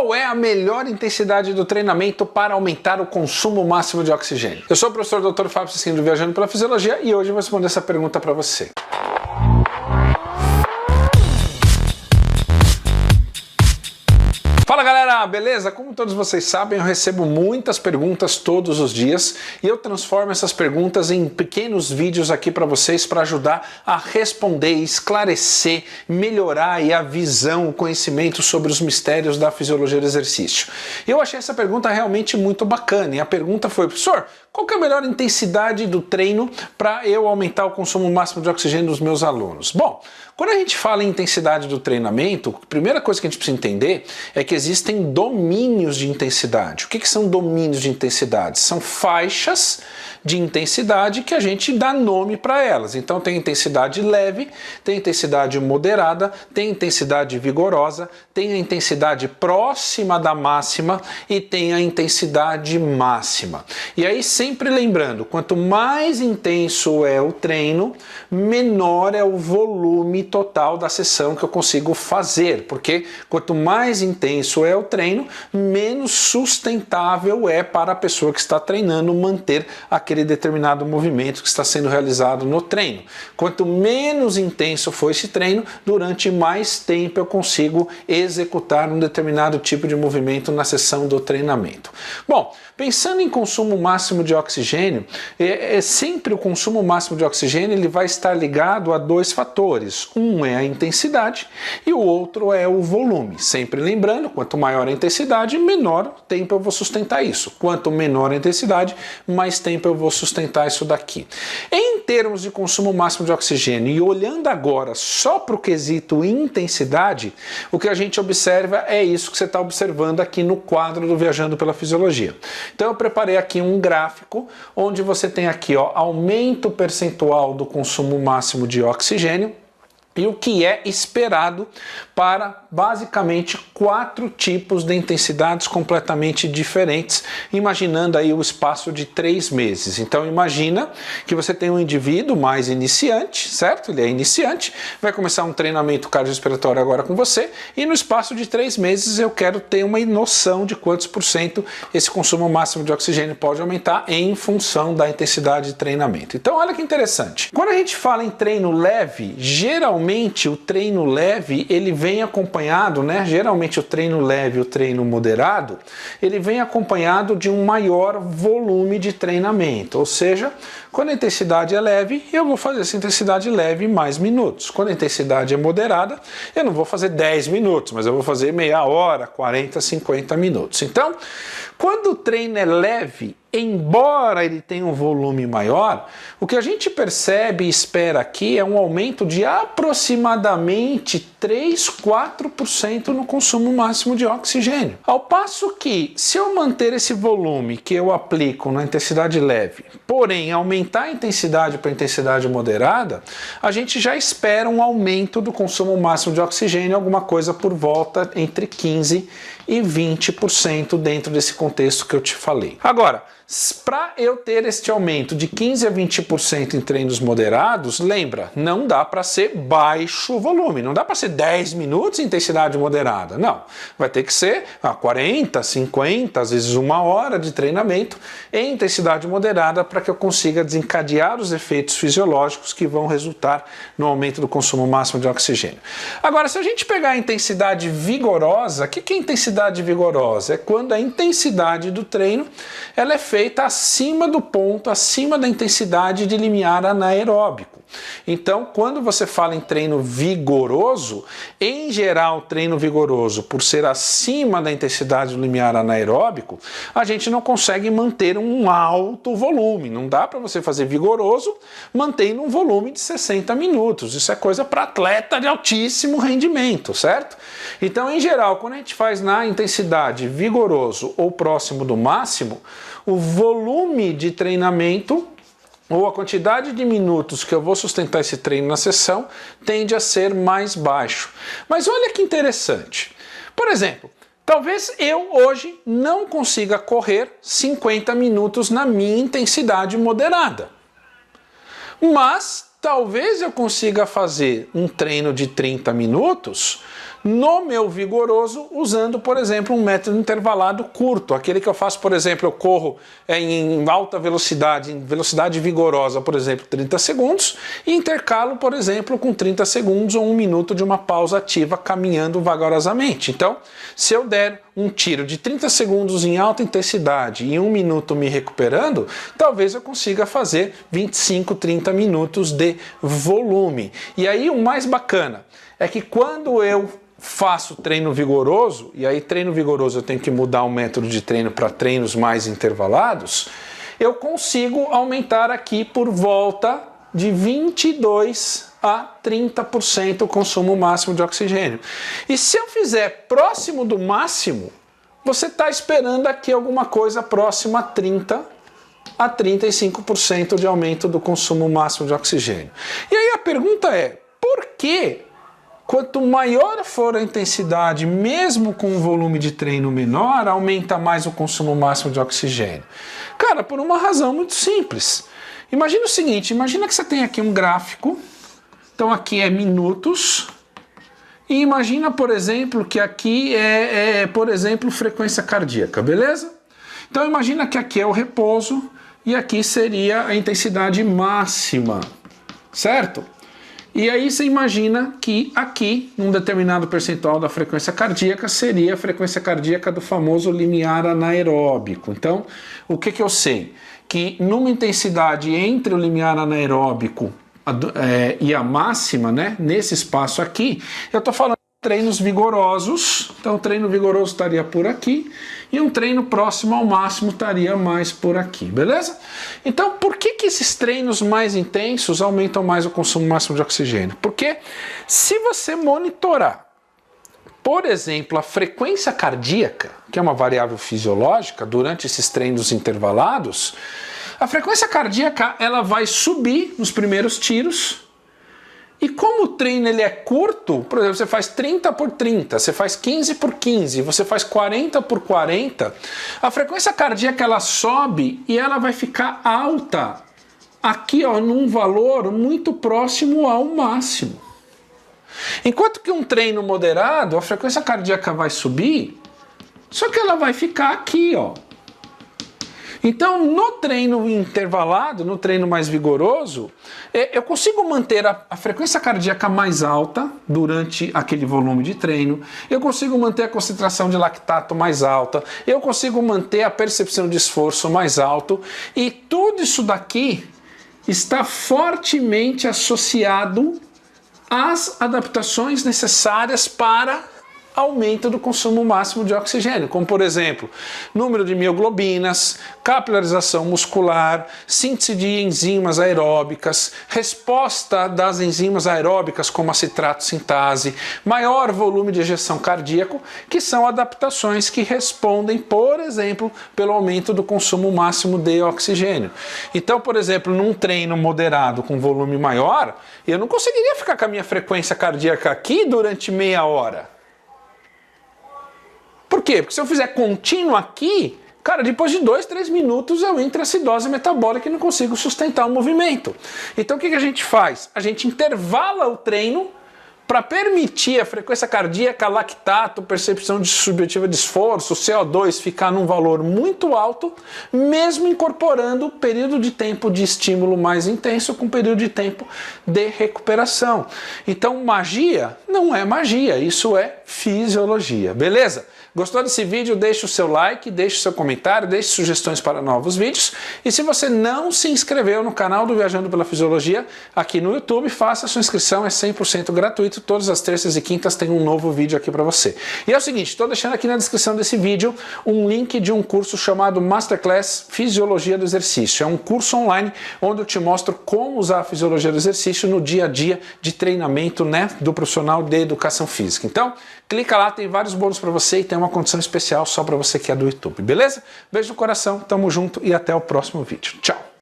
Qual é a melhor intensidade do treinamento para aumentar o consumo máximo de oxigênio? Eu sou o professor Dr. Fábio Cecchini do Viajando pela Fisiologia e hoje eu vou responder essa pergunta para você. Fala galera, beleza? Como todos vocês sabem, eu recebo muitas perguntas todos os dias e eu transformo essas perguntas em pequenos vídeos aqui para vocês para ajudar a responder, esclarecer, melhorar aí a visão, o conhecimento sobre os mistérios da fisiologia do exercício. Eu achei essa pergunta realmente muito bacana e a pergunta foi: professor, qual que é a melhor intensidade do treino para eu aumentar o consumo máximo de oxigênio dos meus alunos? Bom, quando a gente fala em intensidade do treinamento, a primeira coisa que a gente precisa entender é que existem domínios de intensidade. O que são domínios de intensidade? São faixas de intensidade que a gente dá nome para elas. Então tem intensidade leve, tem intensidade moderada, tem intensidade vigorosa, tem a intensidade próxima da máxima e tem a intensidade máxima. E aí sempre lembrando, quanto mais intenso é o treino, menor é o volume total da sessão que eu consigo fazer, porque quanto mais intenso é o treino, menos sustentável é para a pessoa que está treinando manter aquele determinado movimento que está sendo realizado no treino. Quanto menos intenso for esse treino, durante mais tempo eu consigo executar um determinado tipo de movimento na sessão do treinamento. Bom, pensando em consumo máximo de oxigênio, sempre o consumo máximo de oxigênio ele vai estar ligado a dois fatores. Um é a intensidade e o outro é o volume. Sempre lembrando, quanto maior a intensidade, menor tempo eu vou sustentar isso. Quanto menor a intensidade, mais tempo eu vou sustentar isso daqui. Em termos de consumo máximo de oxigênio e olhando agora só para o quesito intensidade, o que a gente observa é isso que você está observando aqui no quadro do Viajando pela Fisiologia. Então eu preparei aqui um gráfico onde você tem aqui aumento percentual do consumo máximo de oxigênio e o que é esperado para basicamente 4 tipos de intensidades completamente diferentes, imaginando aí o espaço de 3 meses. Então imagina que você tem um indivíduo mais iniciante, certo? Ele é iniciante, vai começar um treinamento cardiorrespiratório agora com você e no espaço de 3 meses eu quero ter uma noção de quantos % esse consumo máximo de oxigênio pode aumentar em função da intensidade de treinamento. Então olha que interessante. Quando a gente fala em treino leve, geralmente o treino leve ele vem acompanhado, geralmente o treino leve, o treino moderado, ele vem acompanhado de um maior volume de treinamento, ou seja, quando a intensidade é leve, eu vou fazer essa intensidade leve mais minutos. Quando a intensidade é moderada, eu não vou fazer 10 minutos, mas eu vou fazer meia hora, 40, 50 minutos. Então, quando o treino é leve, embora ele tenha um volume maior, o que a gente percebe e espera aqui é um aumento de aproximadamente 3-4% no consumo máximo de oxigênio. Ao passo que, se eu manter esse volume que eu aplico na intensidade leve, porém aumentar a intensidade para a intensidade moderada, a gente já espera um aumento do consumo máximo de oxigênio, alguma coisa por volta entre 15% e 20% dentro desse contexto que eu te falei. Agora, para eu ter este aumento de 15% a 20% em treinos moderados, lembra, não dá para ser baixo volume, não dá para ser 10 minutos em intensidade moderada, não. Vai ter que ser 40, 50, às vezes 1 hora de treinamento em intensidade moderada para que eu consiga desencadear os efeitos fisiológicos que vão resultar no aumento do consumo máximo de oxigênio. Agora, se a gente pegar a intensidade vigorosa, o que é intensidade vigorosa? É quando a intensidade do treino ela é feita acima do ponto, acima da intensidade de limiar anaeróbico. Então, quando você fala em treino vigoroso, em geral, o treino vigoroso, por ser acima da intensidade do limiar anaeróbico, a gente não consegue manter um alto volume. Não dá para você fazer vigoroso mantendo um volume de 60 minutos. Isso é coisa para atleta de altíssimo rendimento, certo? Então, em geral, quando a gente faz na intensidade vigoroso ou próximo do máximo, o volume de treinamento ou a quantidade de minutos que eu vou sustentar esse treino na sessão tende a ser mais baixo. Mas olha que interessante. Por exemplo, talvez eu hoje não consiga correr 50 minutos na minha intensidade moderada. Mas talvez eu consiga fazer um treino de 30 minutos no meu vigoroso usando, por exemplo, um método intervalado curto, aquele que eu faço, por exemplo, eu corro em alta velocidade, em velocidade vigorosa, por exemplo, 30 segundos, e intercalo, por exemplo, com 30 segundos ou 1 minuto de uma pausa ativa caminhando vagarosamente. Então, se eu der um tiro de 30 segundos em alta intensidade e 1 minuto me recuperando, talvez eu consiga fazer 25, 30 minutos de volume. E aí o mais bacana é que quando eu faço treino vigoroso, e aí treino vigoroso eu tenho que mudar o método de treino para treinos mais intervalados, eu consigo aumentar aqui por volta de 22 a 30% o consumo máximo de oxigênio. E se eu fizer próximo do máximo, você está esperando aqui alguma coisa próxima a 30 a 35% de aumento do consumo máximo de oxigênio. E aí a pergunta é, por que quanto maior for a intensidade, mesmo com um volume de treino menor, aumenta mais o consumo máximo de oxigênio? Cara, por uma razão muito simples. Imagina o seguinte, imagina que você tem aqui um gráfico, então aqui é minutos, e imagina, por exemplo, que aqui por exemplo, frequência cardíaca, beleza? Então imagina que aqui é o repouso e aqui seria a intensidade máxima, certo? E aí você imagina que aqui, num determinado percentual da frequência cardíaca, seria a frequência cardíaca do famoso limiar anaeróbico. Então, o que eu sei? Que numa intensidade entre o limiar anaeróbico e a máxima, né, nesse espaço aqui, eu estou falando de treinos vigorosos, então o treino vigoroso estaria por aqui, e um treino próximo ao máximo estaria mais por aqui, beleza? Então, por que esses treinos mais intensos aumentam mais o consumo máximo de oxigênio? Porque se você monitorar, por exemplo, a frequência cardíaca, que é uma variável fisiológica, durante esses treinos intervalados, a frequência cardíaca ela vai subir nos primeiros tiros, e como o treino ele é curto, por exemplo, você faz 30 por 30, você faz 15 por 15, você faz 40 por 40, a frequência cardíaca ela sobe e ela vai ficar alta aqui, ó, num valor muito próximo ao máximo. Enquanto que um treino moderado, a frequência cardíaca vai subir, só que ela vai ficar aqui, ó. Então, no treino intervalado, no treino mais vigoroso, eu consigo manter a frequência cardíaca mais alta durante aquele volume de treino, eu consigo manter a concentração de lactato mais alta, eu consigo manter a percepção de esforço mais alto, e tudo isso daqui está fortemente associado às adaptações necessárias para aumento do consumo máximo de oxigênio, como por exemplo, número de mioglobinas, capilarização muscular, síntese de enzimas aeróbicas, resposta das enzimas aeróbicas como a citrato sintase, maior volume de ejeção cardíaco, que são adaptações que respondem, por exemplo, pelo aumento do consumo máximo de oxigênio. Então, por exemplo, num treino moderado com volume maior, eu não conseguiria ficar com a minha frequência cardíaca aqui durante meia hora. Por quê? Porque se eu fizer contínuo aqui, cara, depois de 2, 3 minutos eu entro em acidose metabólica e não consigo sustentar o movimento. Então o que a gente faz? A gente intervala o treino para permitir a frequência cardíaca, lactato, percepção subjetiva de esforço, CO2 ficar num valor muito alto, mesmo incorporando período de tempo de estímulo mais intenso com período de tempo de recuperação. Então magia não é magia, isso é fisiologia, beleza? Gostou desse vídeo? Deixe o seu like, deixe o seu comentário, deixe sugestões para novos vídeos. E se você não se inscreveu no canal do Viajando pela Fisiologia aqui no YouTube, faça a sua inscrição, é 100% gratuito. Todas as terças e quintas tem um novo vídeo aqui para você. E é o seguinte, estou deixando aqui na descrição desse vídeo um link de um curso chamado Masterclass Fisiologia do Exercício. É um curso online onde eu te mostro como usar a fisiologia do exercício no dia a dia de treinamento, né, do profissional de educação física. Então, clica lá, tem vários bônus para você e tem uma condição especial só para você que é do YouTube, beleza? Beijo no coração, tamo junto e até o próximo vídeo. Tchau!